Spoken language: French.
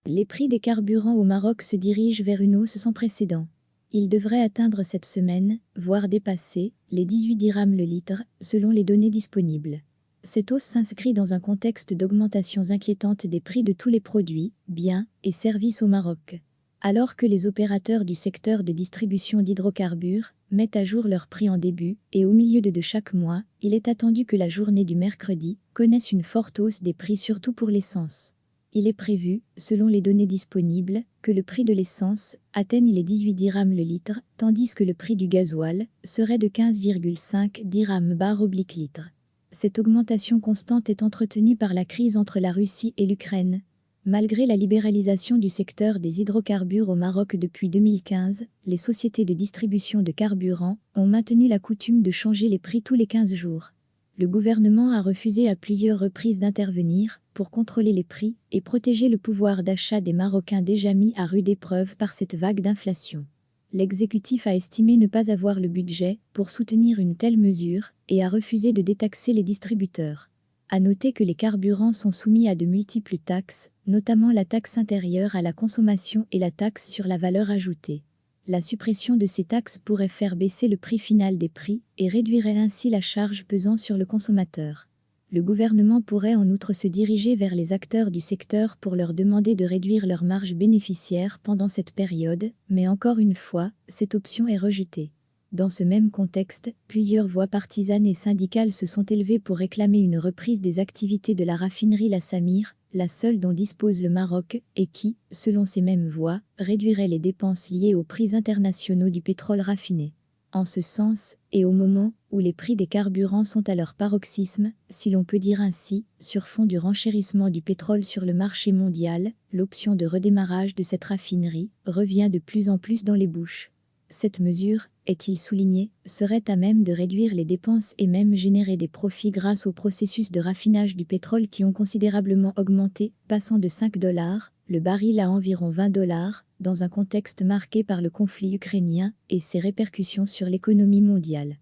Les prix des carburants au Maroc se dirigent vers une hausse sans précédent. Ils devraient atteindre cette semaine, voire dépasser, les 18 dirhams le litre, selon les données disponibles. Cette hausse s'inscrit dans un contexte d'augmentations inquiétantes des prix de tous les produits, biens et services au Maroc. Alors que les opérateurs du secteur de distribution d'hydrocarbures mettent à jour leurs prix en début et au milieu de chaque mois, il est attendu que la journée du mercredi connaisse une forte hausse des prix surtout pour l'essence. Il est prévu, selon les données disponibles, que le prix de l'essence atteigne les 18 dirhams le litre, tandis que le prix du gasoil serait de 15,5 dirhams bar/litre. Cette augmentation constante est entretenue par la crise entre la Russie et l'Ukraine. Malgré la libéralisation du secteur des hydrocarbures au Maroc depuis 2015, les sociétés de distribution de carburant ont maintenu la coutume de changer les prix tous les 15 jours. Le gouvernement a refusé à plusieurs reprises d'intervenir pour contrôler les prix et protéger le pouvoir d'achat des Marocains déjà mis à rude épreuve par cette vague d'inflation. L'exécutif a estimé ne pas avoir le budget pour soutenir une telle mesure et a refusé de détaxer les distributeurs. À noter que les carburants sont soumis à de multiples taxes, notamment la taxe intérieure à la consommation et la taxe sur la valeur ajoutée. La suppression de ces taxes pourrait faire baisser le prix final des prix et réduirait ainsi la charge pesant sur le consommateur. Le gouvernement pourrait en outre se diriger vers les acteurs du secteur pour leur demander de réduire leurs marges bénéficiaires pendant cette période, mais encore une fois, cette option est rejetée. Dans ce même contexte, plusieurs voix partisanes et syndicales se sont élevées pour réclamer une reprise des activités de la raffinerie La Samir, la seule dont dispose le Maroc, et qui, selon ces mêmes voix, réduirait les dépenses liées aux prix internationaux du pétrole raffiné. En ce sens, et au moment où les prix des carburants sont à leur paroxysme, si l'on peut dire ainsi, sur fond du renchérissement du pétrole sur le marché mondial, l'option de redémarrage de cette raffinerie revient de plus en plus dans les bouches. Cette mesure, est-il souligné, serait à même de réduire les dépenses et même générer des profits grâce au processus de raffinage du pétrole qui ont considérablement augmenté, passant de 5 $ le baril à environ 20 $, dans un contexte marqué par le conflit ukrainien et ses répercussions sur l'économie mondiale.